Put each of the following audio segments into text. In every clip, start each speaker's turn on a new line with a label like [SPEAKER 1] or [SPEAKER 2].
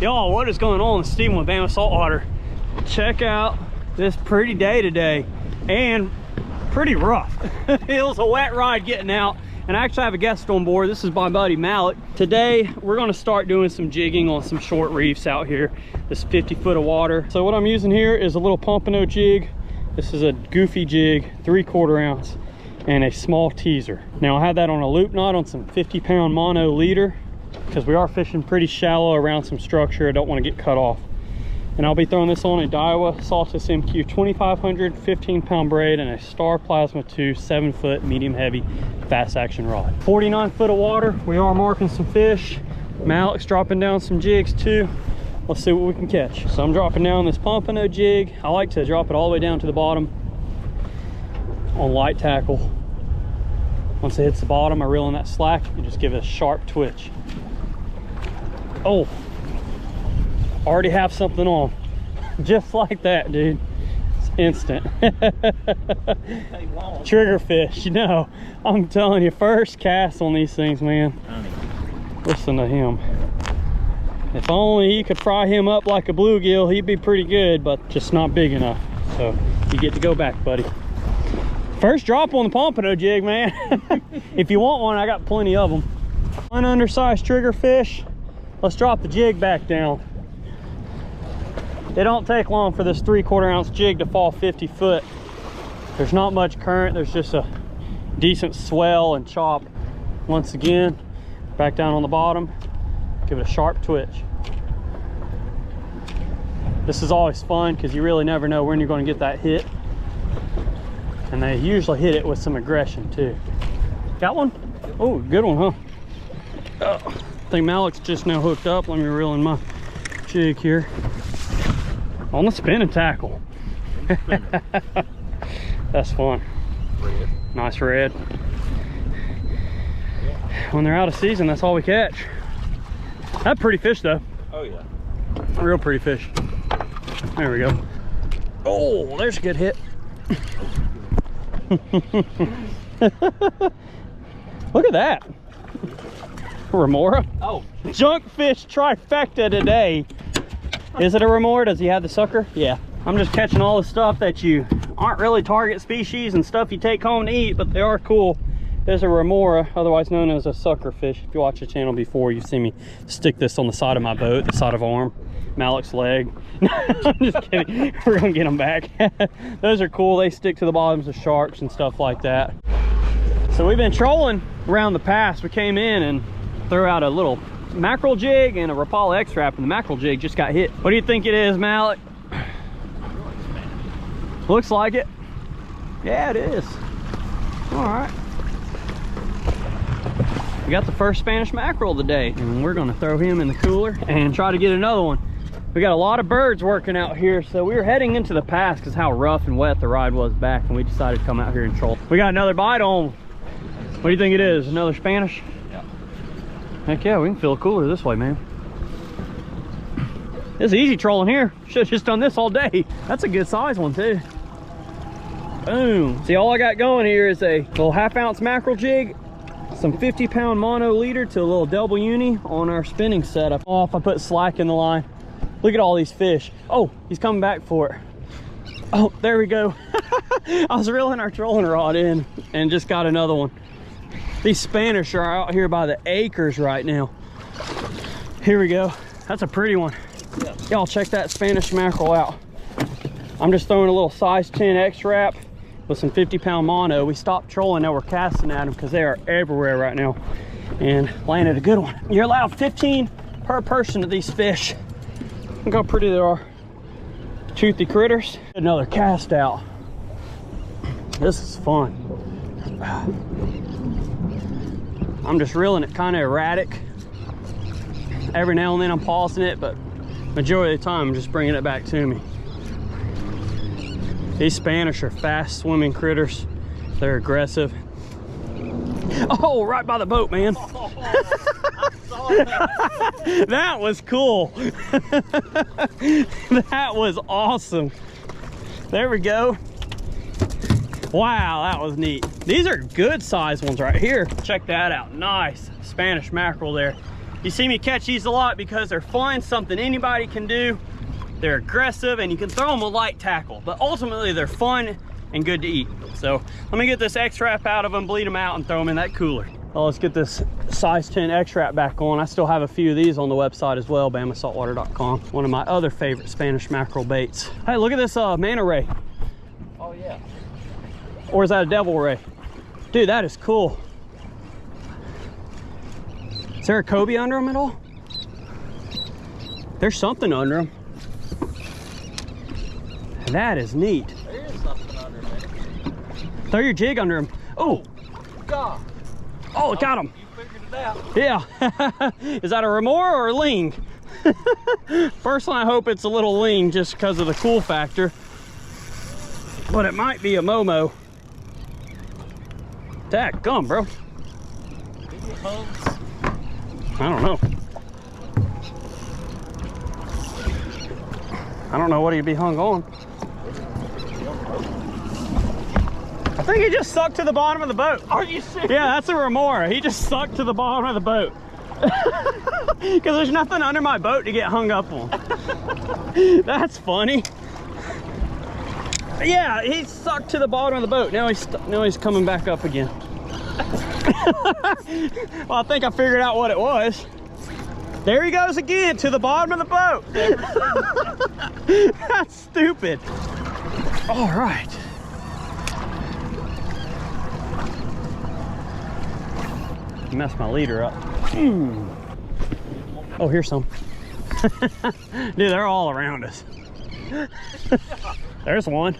[SPEAKER 1] Y'all, what is going on? Steven with Bama Saltwater. Check out this pretty day today, and pretty rough. It was a wet ride getting out, and I actually have a guest on board. This is my buddy Malik. Today we're going to start doing some jigging on some short reefs out here. This 50 foot of water. So what I'm using here is a little Pompano jig. This is a goofy jig, 3/4 ounce, and a small teaser. Now I have that on a loop knot on some 50-pound mono leader, because we are fishing pretty shallow around some structure. I don't want to get cut off. And I'll be throwing this on a Daiwa Saltus MQ 2500 15-pound braid and a Star Plasma 2 7-foot medium heavy fast action rod. 49 foot of water. We are marking some fish. Malik's dropping down some jigs too. Let's see what we can catch. So I'm dropping down this Pompano jig. I like to drop it all the way down to the bottom on light tackle. Once it hits the bottom, I reel in that slack and just give it a sharp twitch. Oh, already have something on. Just like that, dude. It's instant. Trigger fish, you know. I'm telling you, first cast on these things, man. Listen to him. If only he could fry him up like a bluegill, he'd be pretty good, but just not big enough. So you get to go back, buddy. First drop on the Pompano jig, man. If you want one, I got plenty of them. One undersized trigger fish. Let's drop the jig back down. It don't take long for this 3/4 ounce jig to fall 50 foot. There's not much current. There's just a decent swell and chop. Once again, back down on the bottom. Give it a sharp twitch. This is always fun because you really never know when you're going to get that hit. And they usually hit it with some aggression too. Got one? Oh, good one, huh? Oh, I think Malik's just now hooked up. Let me reel in my jig here. On the spinning tackle. That's fun. Red. Nice red. When they're out of season, that's all we catch. That's pretty fish though.
[SPEAKER 2] Oh yeah.
[SPEAKER 1] Real pretty fish. There we go. Oh, there's a good hit. Look at that. Remora.
[SPEAKER 2] Oh,
[SPEAKER 1] Junk fish trifecta today. Is it a remora? Does he have the sucker? Yeah. I'm just catching all the stuff that you aren't really target species and stuff you take home to eat, but they are cool. There's a remora, otherwise known as a sucker fish. If you watch the channel before, you've seen me stick this on the side of my boat, the side of arm, Malik's leg. I'm just kidding. We're gonna get them back. Those are cool. They stick to the bottoms of sharks and stuff like that. So we've been trolling around the pass. We came in and threw out a little mackerel jig and a Rapala X-Trap, and the mackerel jig just got hit. What do you think it is, Malik? Looks like it. Yeah, it is. All right. We got the first Spanish mackerel of the day, and we're gonna throw him in the cooler and try to get another one. We got a lot of birds working out here, so we were heading into the pass because how rough and wet the ride was back, and we decided to come out here and troll. We got another bite on. What do you think it is? Another Spanish?
[SPEAKER 2] yeah.
[SPEAKER 1] Heck yeah, we can fill a cooler this way, man. It's easy trolling here. Should have just done this all day. That's a good size one too. Boom. See, all I got going here is a little 1/2 ounce mackerel jig, some 50-pound mono leader to a little double uni on our spinning setup. Off, I put slack in the line. Look at all these fish. Oh, he's coming back for it. Oh, there we go. I was reeling our trolling rod in and just got another one. These Spanish are out here by the acres right now. Here we go. That's a pretty one. Y'all check that Spanish mackerel out. I'm just throwing a little size 10 X-Wrap with some 50-pound mono. We stopped trolling, now we're casting at them because they are everywhere right now, and landed a good one. You're allowed 15 per person of these fish. Look how pretty they are. Toothy critters. Another cast out. This is fun. I'm just reeling it kind of erratic. Every now and then I'm pausing it, but majority of the time I'm just bringing it back to me. These Spanish are fast swimming critters. They're aggressive. Oh, right by the boat, man.
[SPEAKER 2] Oh, I saw that.
[SPEAKER 1] That was cool. That was awesome. There we go. Wow, that was neat. These are good size ones right here. Check that out. Nice Spanish mackerel there. You see me catch these a lot because they're fun, something anybody can do. They're aggressive and you can throw them with light tackle, but ultimately they're fun and good to eat. So let me get this X-Wrap out of them, bleed them out, and throw them in that cooler. Oh, let's get this size 10 X-Wrap back on. I still have a few of these on the website as well, BamaSaltwater.com. One of my other favorite Spanish mackerel baits. Hey, look at this manta ray.
[SPEAKER 2] Oh yeah.
[SPEAKER 1] Or is that a devil ray? Dude, that is cool. Is there a cobia under them at all? There's something under them. That is neat.
[SPEAKER 2] There is something under there.
[SPEAKER 1] Throw your jig under him. Oh,
[SPEAKER 2] God.
[SPEAKER 1] oh, it got him.
[SPEAKER 2] You figured it out.
[SPEAKER 1] Yeah. Is that a remora or a ling? Personally, I hope it's a little ling just because of the cool factor. But it might be a Momo. Dadgum, bro. I don't know. I don't know what he'd be hung on. I think he just sucked to the bottom of the boat.
[SPEAKER 2] Are you serious?
[SPEAKER 1] Yeah, that's a remora. He just sucked to the bottom of the boat. Because there's nothing under my boat to get hung up on. That's funny. Yeah, he sucked to the bottom of the boat. Now he's coming back up again. Well, I think I figured out what it was. There he goes again, to the bottom of the boat. That's stupid. All right. Messed my leader up. Oh, here's some. Dude, they're all around us. There's one.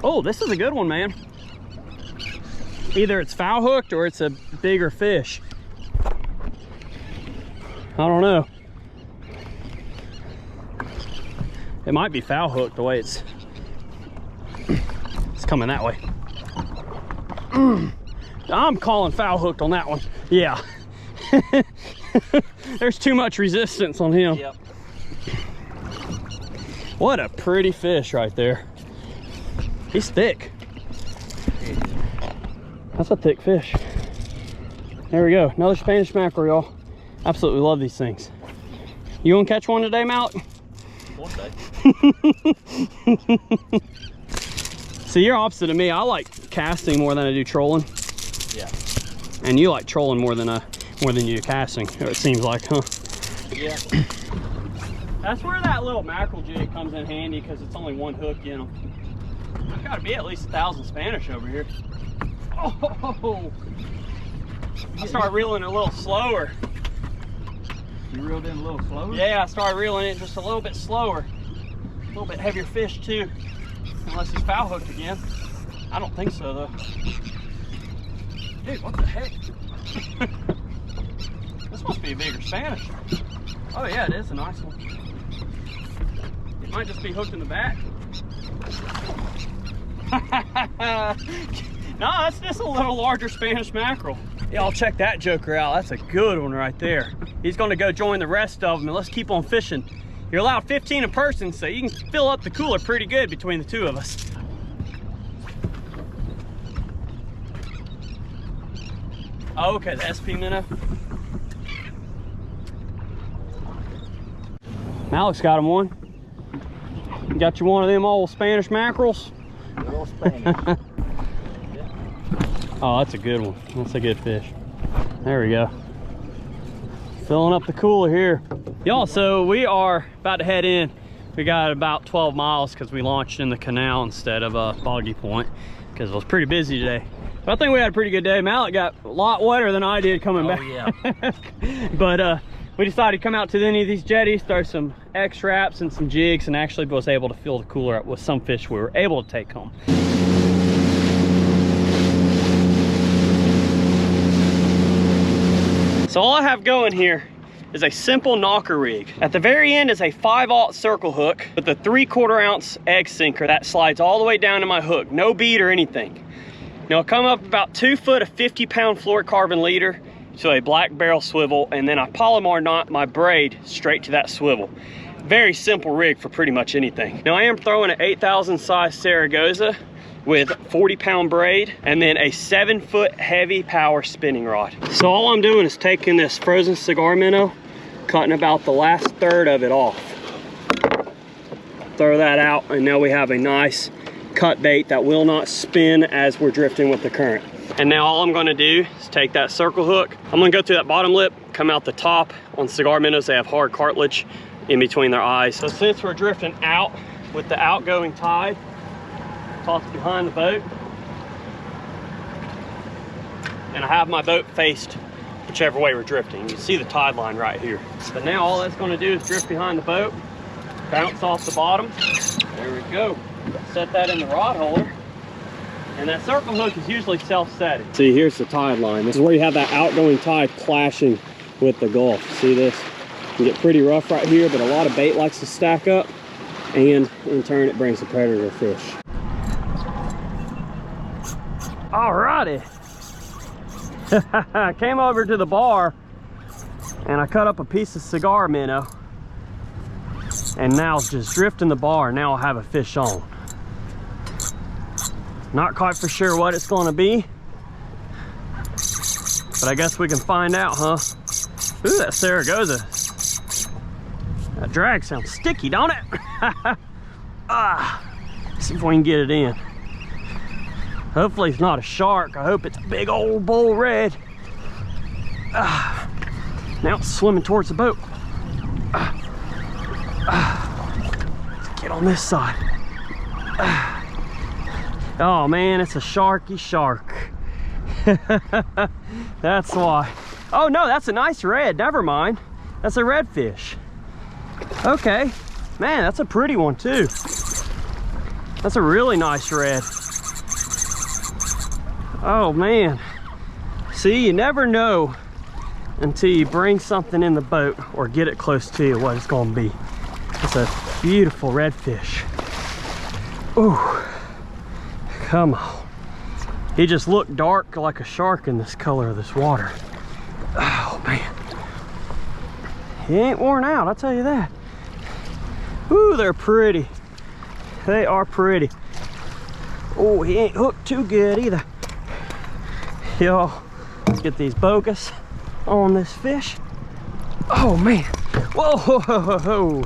[SPEAKER 1] Oh, this is a good one, man. Either it's foul hooked or it's a bigger fish. I don't know. It might be foul hooked the way it's coming that way. I'm calling foul hooked on that one. Yeah. There's too much resistance on him.
[SPEAKER 2] Yep.
[SPEAKER 1] What a pretty fish right there. He's thick. That's a thick fish. There we go. Another Spanish mackerel, y'all. Absolutely love these things. You want to catch one today, Malik?
[SPEAKER 2] One day.
[SPEAKER 1] See, you're opposite of me. I like casting more than I do trolling.
[SPEAKER 2] Yeah.
[SPEAKER 1] And you like trolling more than you do casting, it seems like, huh?
[SPEAKER 2] Yeah.
[SPEAKER 1] That's where that little mackerel jig comes in handy because it's only one hook in them. I've got to be at least 1,000 Spanish over here. Oh! I started reeling it a little slower.
[SPEAKER 2] You reeled in a little slower?
[SPEAKER 1] Yeah, I started reeling it just a little bit slower. A little bit heavier fish too. Unless he's foul hooked again. I don't think so though. Dude, what the heck? This must be a bigger Spanish. Oh yeah, it is a nice one. It might just be hooked in the back. No, that's just a little larger Spanish mackerel. Y'all check that joker out. That's a good one right there. He's gonna go join the rest of them and let's keep on fishing. You're allowed 15 a person, so you can fill up the cooler pretty good between the two of us. Oh, okay, the SP minnow. Malik's got him one. You got you one of them old Spanish mackerels?
[SPEAKER 2] Little Spanish.
[SPEAKER 1] Oh, that's a good one. That's a good fish. There we go. Filling up the cooler here. Y'all, so we are about to head in. We got about 12 miles because we launched in the canal instead of Boggy Point because it was pretty busy today. But I think we had a pretty good day. Malik got a lot wetter than I did coming back.
[SPEAKER 2] Yeah.
[SPEAKER 1] But we decided to come out to any of these jetties, throw some X-Wraps and some jigs, and actually was able to fill the cooler up with some fish we were able to take home. So all I have going here is a simple knocker rig. At the very end is a 5/0 circle hook with a 3/4 ounce egg sinker that slides all the way down to my hook. No bead or anything. Now I'll come up about 2 foot of 50-pound fluorocarbon leader to a black barrel swivel, and then I Palomar knot my braid straight to that swivel. Very simple rig for pretty much anything. Now I am throwing an 8,000 size Saragosa with 40-pound braid and then a 7-foot heavy power spinning rod. So all I'm doing is taking this frozen cigar minnow, cutting about the last third of it off. Throw that out, and now we have a nice cut bait that will not spin as we're drifting with the current. And now all I'm gonna do is take that circle hook. I'm gonna go through that bottom lip, come out the top. On cigar minnows, they have hard cartilage in between their eyes. So since we're drifting out with the outgoing tide, toss it behind the boat. And I have my boat faced whichever way we're drifting. You can see the tide line right here. So now all that's gonna do is drift behind the boat, bounce off the bottom. There we go. Set that in the rod holder. And that circle hook is usually self-setting. See, here's the tide line. This is where you have that outgoing tide clashing with the Gulf. See this? You can get pretty rough right here, but a lot of bait likes to stack up, and in turn it brings the predator fish. Alrighty. I came over to the bar and I cut up a piece of cigar minnow, and now just drifting the bar. Now I'll have a fish on. Not quite for sure what it's going to be, but I guess we can find out, huh? Ooh, that Saragosa. That drag sounds sticky, don't it? See if we can get it in. Hopefully it's not a shark. I hope it's a big old bull red. Now it's swimming towards the boat. Let's get on this side. Oh man, it's a sharky shark. That's why. Oh no, that's a nice red. Never mind. That's a redfish. Okay. Man, that's a pretty one too. That's a really nice red. Oh man. See, you never know until you bring something in the boat or get it close to you what it's gonna be. It's a beautiful redfish. Ooh. Come on. He just looked dark like a shark in this color of this water. Oh man. He ain't worn out, I'll tell you that. Ooh, they're pretty. They are pretty. Oh, he ain't hooked too good either. Yo, let's get these bogus on this fish. Oh man. Whoa, whoa, whoa, whoa.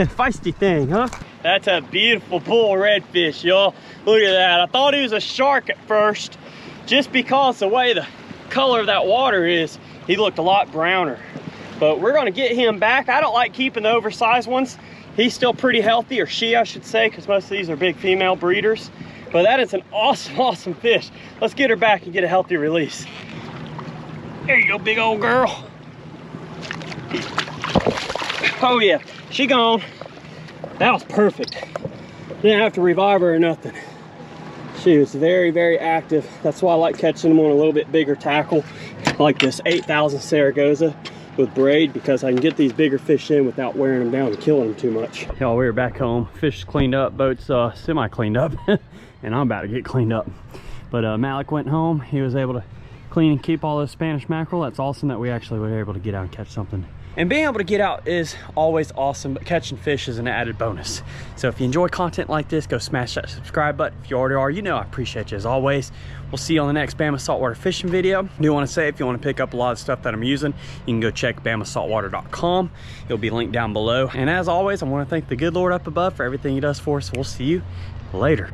[SPEAKER 1] Feisty thing, huh? That's a beautiful bull redfish, y'all. Look at that. I thought he was a shark at first, just because the way the color of that water is, he looked a lot browner. But we're gonna get him back. I don't like keeping the oversized ones. He's still pretty healthy, or she, I should say, because most of these are big female breeders. But that is an awesome, awesome fish. Let's get her back and get a healthy release. There you go, big old girl. Oh yeah, she gone. That was perfect. Didn't have to revive her or nothing. She was very, very active. That's why I like catching them on a little bit bigger tackle, like this 8,000 Saragosa with braid, because I can get these bigger fish in without wearing them down and killing them too much. Y'all, we were back home. Fish cleaned up, boat's semi-cleaned up, and I'm about to get cleaned up. But Malik went home. He was able to clean and keep all those Spanish mackerel. That's awesome that we actually were able to get out and catch something. And being able to get out is always awesome, but catching fish is an added bonus. So if you enjoy content like this, go smash that subscribe button. If you already are, you know I appreciate you as always. We'll see you on the next Bama Saltwater fishing video. I do want to say, if you want to pick up a lot of stuff that I'm using, you can go check bamasaltwater.com. It'll be linked down below. And as always, I want to thank the good Lord up above for everything he does for us. We'll see you later.